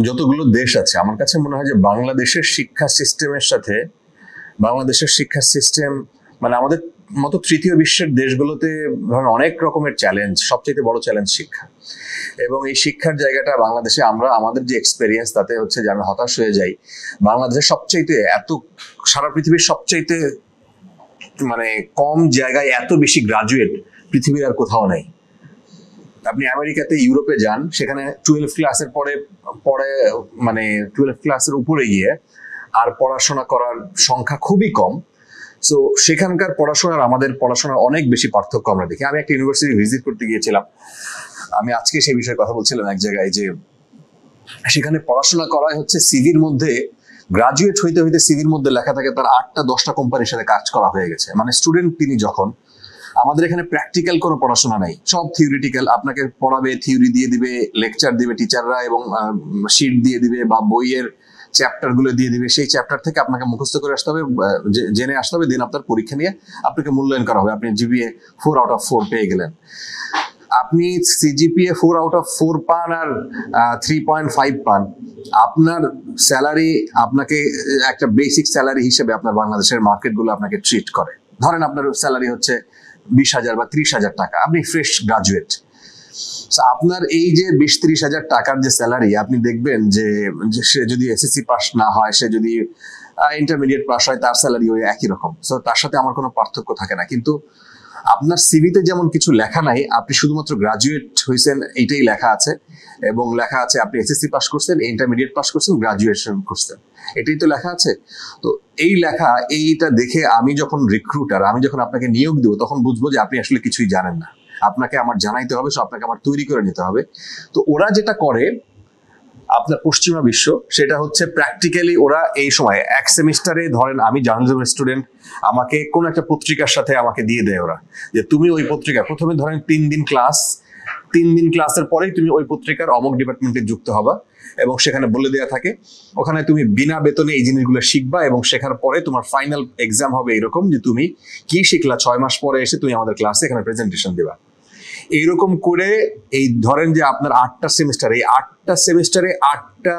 যতগুলো দেশ আছে আমার কাছে মনে হয় যে বাংলাদেশের শিক্ষা সিস্টেমের সাথে বাংলাদেশের শিক্ষা সিস্টেম মানে আমাদের মতো তৃতীয় বিশ্বের দেশগুলোতে ধরেন অনেক রকমের চ্যালেঞ্জ, সবচেয়ে বড় চ্যালেঞ্জ শিক্ষা। এবং এই শিক্ষার জায়গাটা বাংলাদেশে আমরা আমাদের যে এক্সপেরিয়েন্স তাতে হচ্ছে যে আমি হতাশ হয়ে যাই। বাংলাদেশের সবচাইতে এত সারা পৃথিবীর সবচাইতে মানে কম জায়গায় এত বেশি গ্রাজুয়েট পৃথিবীর আর কোথাও নেই। আপনি আমেরিকাতে ইউরোপে যান, সেখানে 12 ক্লাসের পরে পরে মানে 12 ক্লাসের উপরে গিয়ে আর পড়াশোনা করার সংখ্যা খুবই কম। সো সেখানকার পড়াশোনার আমাদের পড়াশোনার অনেক বেশি পার্থক্য আমরা দেখি। আমি একটা ইউনিভার্সিটি ভিজিট করতে গিয়েছিলাম, আমি আজকে সেই বিষয়ে কথা বলছিলাম এক জায়গায়, যে সেখানে পড়াশোনা করাই হচ্ছে সিভির মধ্যে গ্রাজুয়েট হইতে হইতে সিভির মধ্যে লেখা থাকে তার 8টা 10টা কোম্পানির সাথে কাজ করা হয়ে গেছে। মানে স্টুডেন্ট তিনি যখন, আমাদের এখানে প্র্যাকটিক্যাল কোনো পড়াশোনা নাই, সব থিওরিটিক্যাল। আপনাকে পড়াবে, থিওরি দিয়ে দিবে, লেকচার দিবে টিচাররা এবং শিট দিয়ে দিবে বা বইয়ের চ্যাপ্টার গুলো দিয়ে দিবে। সেই চ্যাপ্টার থেকে আপনাকে মুখস্থ করে আসতে হবে, জেনে আসতে হবে, দেন আপনার পরীক্ষা নিয়ে আপনাকে মূল্যায়ন করা হবে। আপনি জিপিএ 4 আউট অফ 4 পেয়ে গেলেন। আপনি সিজিপিএ 4 আউট অফ 4 পান আর 3.5 পান, আপনার স্যালারি আপনাকে একটা বেসিক স্যালারি হিসেবে আপনার বাংলাদেশের মার্কেটগুলো আপনাকে ট্রিট করে। ধরেন আপনার স্যালারি হচ্ছে 20,000 বা 30,000 টাকা, আপনি ফ্রেশ গ্রাজুয়েট। আপনার এই যে 20-30 হাজার টাকার যে স্যালারি, আপনি দেখবেন যে সে যদি এসএসসি পাস না হয়, সে যদি ইন্টারমিডিয়েট পাস হয়, তার স্যালারি ওই একই রকম। সো তার সাথে আমার কোনো পার্থক্য থাকে না। কিন্তু আপনার সিভিতে যেমন কিছু লেখা নাই, আপনি শুধুমাত্র গ্রাজুয়েট হয়েছেন এইটাই লেখা আছে, এবং লেখা আছে আপনি এসএসসি পাস করছেন, ইন্টারমিডিয়েট পাস করছেন, গ্রাজুয়েশন করছেন, এটাই তো লেখা আছে। তো এই লেখা, এইটা দেখে আমি যখন রিক্রুটার, আমি যখন আপনাকে নিয়োগ দেবো, তখন বুঝবো যে আপনি আসলে কিছুই জানেন না। আপনাকে আমার জানাইতে হবে, আপনাকে আমার তৈরি করে নিতে হবে। তো ওরা যেটা করে আপনার পশ্চিমা বিশ্ব, সেটা হচ্ছে প্র্যাকটিক্যালি ওরা এই সময় এক সেমিস্টারে, ধরেন আমি জার্নালিজমের স্টুডেন্ট, আমাকে কোন একটা পত্রিকার সাথে আমাকে দিয়ে দেয় ওরা, যে তুমি ওই পত্রিকা প্রথমে ধরেন 3 দিন ক্লাস, 3 দিন ক্লাসের পরেই তুমি ওই পত্রিকার অমুক ডিপার্টমেন্টে যুক্ত হবা, এবং সেখানে বলে দেওয়া থাকে ওখানে তুমি বিনা বেতনে এই জিনিসগুলো শিখবা, এবং শেখার পরে তোমার ফাইনাল এক্সাম হবে এরকম যে তুমি কি শিখলা 6 মাস পরে এসে তুমি আমাদের ক্লাসে এখানে প্রেজেন্টেশন দিবা। এইরকম করে এই ধরেন যে আপনার 8টা সেমিস্টার, এই 8টা সেমিস্টারে 8টা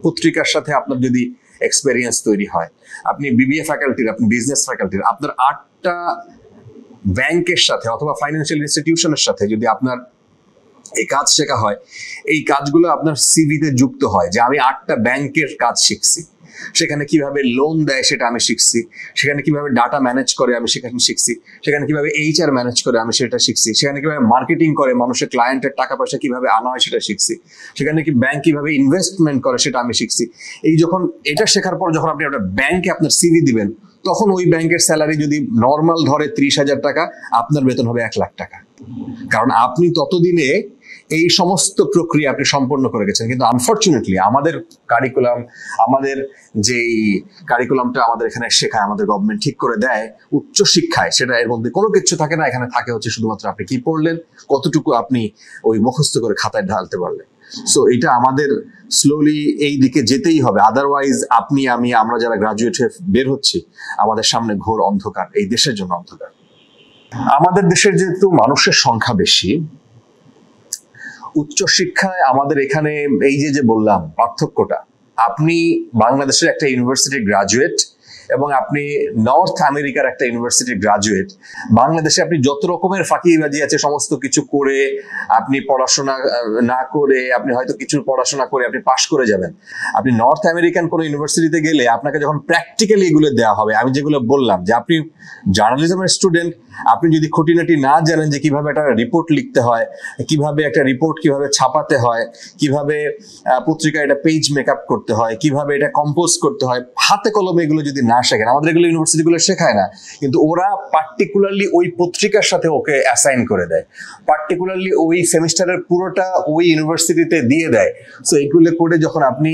পত্রিকার সাথে আপনার যদি এক্সপেরিয়েন্স তৈরি হয়, আপনি বিবিএ ফ্যাকাল্টির, আপনি বিজনেস ফ্যাকাল্টির, আপনার 8টা ব্যাংকের সাথে অথবা ফাইন্যান্সিয়াল ইনস্টিটিউশনের সাথে যদি আপনার এই কাজ শেখা হয়, এই কাজগুলো আপনার সিভিতে যুক্ত হয় যে আমি 8টা ব্যাংকের কাজ শিখছি, সেখানে কিভাবে লোন দেয় সেটা আমি শিখছি, সেখানে কিভাবে ডাটা ম্যানেজ করে আমি সেখানে শিখছি, সেখানে কিভাবে এইচআর ম্যানেজ করে আমি সেটা শিখছি, সেখানে কিভাবে মার্কেটিং করে মানুষের ক্লায়েন্টের টাকা পয়সা কিভাবে আনা হয় সেটা শিখছি, সেখানে কি ব্যাংক কিভাবে ইনভেস্টমেন্ট করে সেটা আমি শিখছি। এই যখন এটা শেখার পর যখন আপনি একটা ব্যাংকে আপনার সিভি দিবেন, তখন ওই ব্যাংকের স্যালারি যদি নর্মাল ধরে 30,000 টাকা, আপনার বেতন হবে 1 লাখ টাকা। কারণ আপনি ততদিনে এই সমস্ত প্রক্রিয়া আপনি সম্পন্ন করে গেছেন। কিন্তু আনফরচুনেটলি আমাদের কারিকুলাম, আমাদের যেই কারিকুলামটা আমাদের এখানে শেখায়, আমাদের গভর্নমেন্ট ঠিক করে দেয় উচ্চ শিক্ষায়, সেটা এর মধ্যে কোনো কিছু থাকে না। এখানে থাকে হচ্ছে শুধুমাত্র আপনি কি পড়লেন, কতটুকু আপনি ওই মুখস্থ করে খাতায় ঢালতে পারলেন। সো এটা আমাদের স্লোলি এই দিকে যেতেই হবে, আদারওয়াইজ আপনি আমি আমরা যারা গ্রাজুয়েট হয়ে বের হচ্ছি, আমাদের সামনে ঘোর অন্ধকার, এই দেশের জন্য অন্ধকার। আমাদের দেশের যেহেতু মানুষের সংখ্যা বেশি, উচ্চশিক্ষায় আমাদের এখানে এই যে বললাম পার্থক্যটা, আপনি বাংলাদেশের একটা ইউনিভার্সিটির গ্রাজুয়েট এবং আপনি নর্থ আমেরিকার একটা ইউনিভার্সিটির গ্রাজুয়েট, বাংলাদেশে আপনি যত রকমের ফাঁকিবাজি আছে সমস্ত কিছু করে, আপনি পড়াশোনা না করে, আপনি হয়তো কিছু পড়াশোনা করে আপনি পাশ করে যাবেন। আপনি নর্থ আমেরিকান কোনো ইউনিভার্সিটিতে গেলে আপনাকে যখন প্র্যাকটিক্যালি এগুলো দেওয়া হবে, আমি যেগুলো বললাম যে আপনি জার্নালিজমের স্টুডেন্ট, আপনি যদি খুঁটিনাটি না জানেন যে কিভাবে একটা রিপোর্ট লিখতে হয়, কিভাবে একটা রিপোর্ট কিভাবে ছাপাতে হয়, কিভাবে পত্রিকায় এটা পেজ মেকআপ করতে হয়, কিভাবে এটা কম্পোজ করতে হয়, হাতে কলমে এগুলো যদি না শেখেন, আমাদের এগুলো ইউনিভার্সিটিগুলো শেখায় না, কিন্তু ওরা পার্টিকুলারলি ওই পত্রিকার সাথে ওকে অ্যাসাইন করে দেয়, পার্টিকুলারলি ওই সেমিস্টারের পুরোটা ওই ইউনিভার্সিটিতে দিয়ে দেয়। সো এইগুলো করে যখন আপনি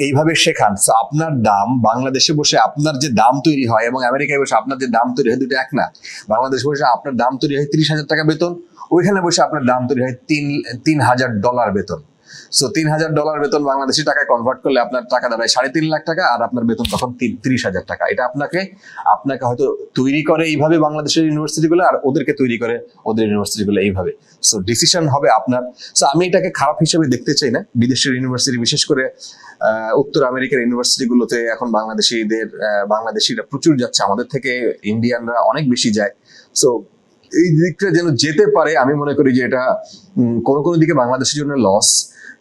এইভাবে শেখান, সো আপনার দাম বাংলাদেশে বসে আপনার যে দাম তৈরি হয় এবং আমেরিকায় বসে আপনার যে দাম তৈরি হয়, দুটো এক না। বাংলাদেশে বসে আপনার দাম তৈরি হয় 30,000 টাকা বেতন, ওইখানে বসে আপনার দাম তৈরি হয় $3,000 বেতন। সো $3,000 বেতন বাংলাদেশি টাকায় কনভার্ট করলে আপনার টাকা দাঁড়ায় 3.5 লাখ টাকা, আর আপনার বেতন তখন 30,000 টাকা। এটা আপনাকে হয়তো তৈরি করে এইভাবে বাংলাদেশের ইউনিভার্সিটিগুলো, আর ওদেরকে তৈরি করে ওদের ইউনিভার্সিটিগুলো এইভাবে। সো ডিসিশন হবে আপনার। সো আমি এটাকে খারাপ হিসেবে দেখতে চাই না। বিদেশের ইউনিভার্সিটি, বিশেষ করে উত্তর আমেরিকার ইউনিভার্সিটিগুলোতে এখন বাংলাদেশিরা প্রচুর যাচ্ছে, আমাদের থেকে ইন্ডিয়ানরা অনেক বেশি যায়। সো এই দিকটা যেন যেতে পারে, আমি মনে করি যে এটা কোনো দিকে বাংলাদেশের জন্য লস।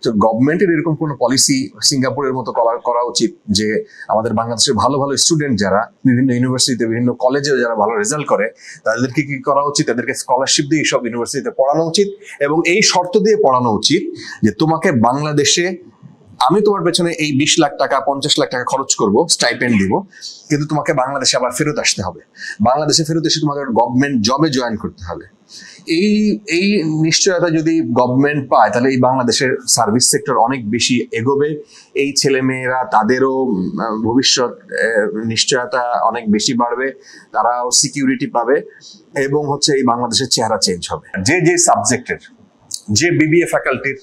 তো গভর্নমেন্টের এরকম কোনো পলিসি সিঙ্গাপুরের মতো করা উচিত, যে আমাদের বাংলাদেশের ভালো ভালো স্টুডেন্ট যারা বিভিন্ন ইউনিভার্সিটিতে, বিভিন্ন কলেজে যারা ভালো রেজাল্ট করে, তাদেরকে কি করা উচিত, তাদেরকে স্কলারশিপ দিয়ে সব ইউনিভার্সিটিতে পড়ানো উচিত, এবং এই শর্ত দিয়ে পড়ানো উচিত যে তোমাকে বাংলাদেশে, আমি তোমার পেছনে এই 20 লাখ টাকা 50 লাখ টাকা খরচ করব, স্টাইপেন্ড দিব, কিন্তু তোমাকে বাংলাদেশে আবার ফেরত আসতে হবে। বাংলাদেশে ফেরত এসে তোমাকে গভর্নমেন্ট জবে জয়েন করতে হবে। এই নিশ্চয়তা যদি গভর্নমেন্ট পায়, তাহলে এই বাংলাদেশের সার্ভিস সেক্টর অনেক বেশি এগোবে। এই ছেলে মেয়েরা, তাদেরও ভবিষ্যৎ নিশ্চয়তা অনেক বেশি বাড়বে, তারাও সিকিউরিটি পাবে, এবং এই বাংলাদেশের চেহারা চেঞ্জ হবে। যে সাবজেক্টের, যে বিবিএ ফ্যাকাল্টির,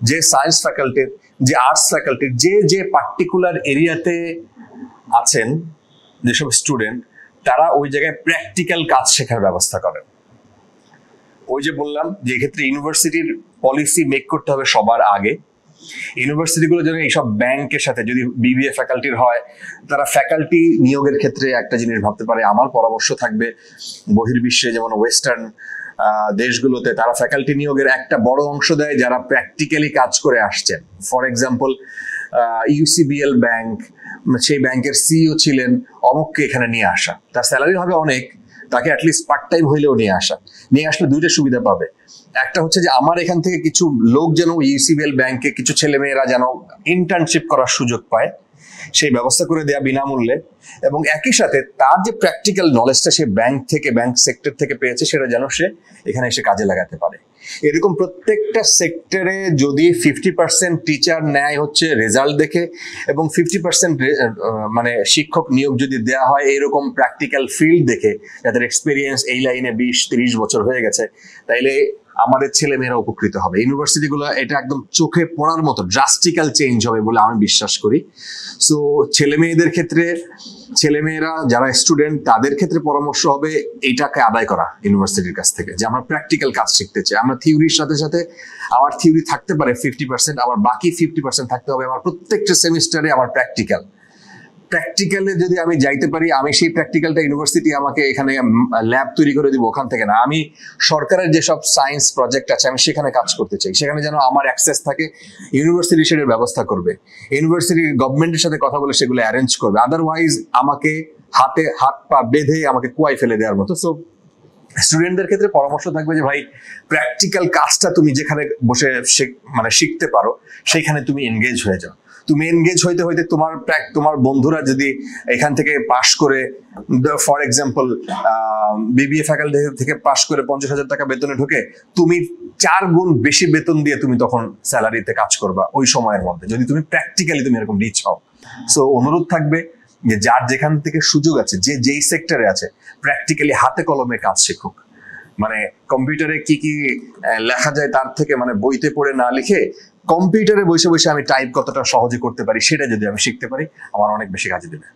যে সায়েন্স ফ্যাকাল্টির, যে আর্টস ফ্যাকাল্টির, যে পার্টিকুলার এরিয়াতে আছেন যেসব স্টুডেন্ট, তারা ওই জায়গায় প্র্যাকটিক্যাল কাজ শেখার ব্যবস্থা করেন। ওই যে বললাম যে এক্ষেত্রে ইউনিভার্সিটির পলিসি মেক করতে হবে সবার আগে। ইউনিভার্সিটিগুলো যেন এইসব ব্যাংকের সাথে, যদি বিবিএ ফ্যাকাল্টির হয়, তারা ফ্যাকাল্টি নিয়োগের ক্ষেত্রে একটা জিনিস ভাবতে পারে। আমার পরামর্শ থাকবে, বহির্বিশ্বে যেমন ওয়েস্টার্ন দেশগুলোতে তারা ফ্যাকাল্টি নিয়োগের একটা বড় অংশ দেয় যারা প্র্যাকটিক্যালি কাজ করে আসছেন। ফর এক্সাম্পল, ইউসিবিএল ব্যাংক, সেই ব্যাংকের সিইও ছিলেন অমুককে এখানে নিয়ে আসা, তার স্যালারি হবে অনেক, তাকে অ্যাটলিস্ট পার্ট টাইম হইলেও নিয়ে আসলে দুইটা সুবিধা পাবে। একটা হচ্ছে যে আমার এখান থেকে কিছু লোক যেন ইউসিবিএল ব্যাংকে, কিছু ছেলেমেয়েরা যেন ইন্টার্নশিপ করার সুযোগ পায়, সেই ব্যবস্থা করে দেয়া বিনামূল্যে, এবং একই সাথে তার যে প্র্যাকটিক্যাল নলেজটা সে ব্যাংক সেক্টর থেকে পেয়েছে, সেটা যেন সে এখানে এসে কাজে লাগাতে পারে। এরকম প্রত্যেকটা সেক্টরে যদি 50% টিচার নেয় রেজাল্ট দেখে, এবং 50% মানে শিক্ষক নিয়োগ যদি দেওয়া হয় এরকম প্র্যাকটিক্যাল ফিল্ড দেখে, যাদের এক্সপিরিয়েন্স এই লাইনে 20-30 বছর হয়ে গেছে, তাইলে আমাদের ছেলেমেয়েরা উপকৃত হবে। ইউনিভার্সিটিগুলো এটা একদম চোখে পড়ার মতো ড্রাস্টিক্যাল চেঞ্জ হবে বলে আমি বিশ্বাস করি। সো ছেলেমেয়েরা যারা স্টুডেন্ট, তাদের ক্ষেত্রে পরামর্শ হবে এইটাকে আদায় করা ইউনিভার্সিটির কাছ থেকে, যে আমরা প্র্যাকটিক্যাল কাজ শিখতে চাই। আমরা থিওরির সাথে সাথে, আমার থিওরি থাকতে পারে 50%, আবার বাকি 50% থাকতে হবে আমার প্রত্যেকটা সেমিস্টারে আমার প্র্যাকটিক্যালে যদি আমি যাইতে পারি, আমি সেই প্র্যাকটিক্যালটা ইউনিভার্সিটি আমাকে এখানে ল্যাব তৈরি করে দিব, ওখান থেকে না, আমি সরকারের যেসব সায়েন্স প্রজেক্ট আছে আমি সেখানে কাজ করতে চাই, সেখানে যেন আমার অ্যাক্সেস থাকে। ইউনিভার্সিটি সেটার ব্যবস্থা করবে, ইউনিভার্সিটি গভর্নমেন্টের সাথে কথা বলে সেগুলো অ্যারেঞ্জ করবে। আদারওয়াইজ আমাকে হাত পা বেঁধে আমাকে কুয়ায় ফেলে দেওয়ার মতো। সো স্টুডেন্টদের ক্ষেত্রে পরামর্শ থাকবে যে ভাই, প্র্যাকটিক্যাল কাজটা তুমি যেখানে বসে শিখতে পারো, সেইখানে তুমি এনগেজ হয়ে যাও। তুমি এনগেজ হইতে হইতে তোমার বন্ধুরা যদি এখান থেকে পাশ করে, ফর এক্সাম্পল বিবিএ ফ্যাকাল্টি থেকে পাশ করে 50,000 টাকা বেতনে ঢুকে, তুমি 4 গুণ বেশি বেতন দিয়ে তুমি তখন স্যালারিতে কাজ করবা ওই সময়ের মধ্যে, যদি তুমি প্র্যাকটিক্যালি তুমি এরকম রিচ হও। সো অনুরোধ থাকবে যে যার যেখান থেকে সুযোগ আছে, যেই সেক্টরে আছে, প্র্যাকটিক্যালি হাতে কলমে কাজ শিখুক। কম্পিউটারে কি লেখা যায় তার থেকে, বইতে পড়ে না লিখে, কম্পিউটারে বসে বসে আমি টাইপ কতটা সহজে করতে পারি সেটা যদি আমি শিখতে পারি, আমার অনেক বেশি কাজে দেবে।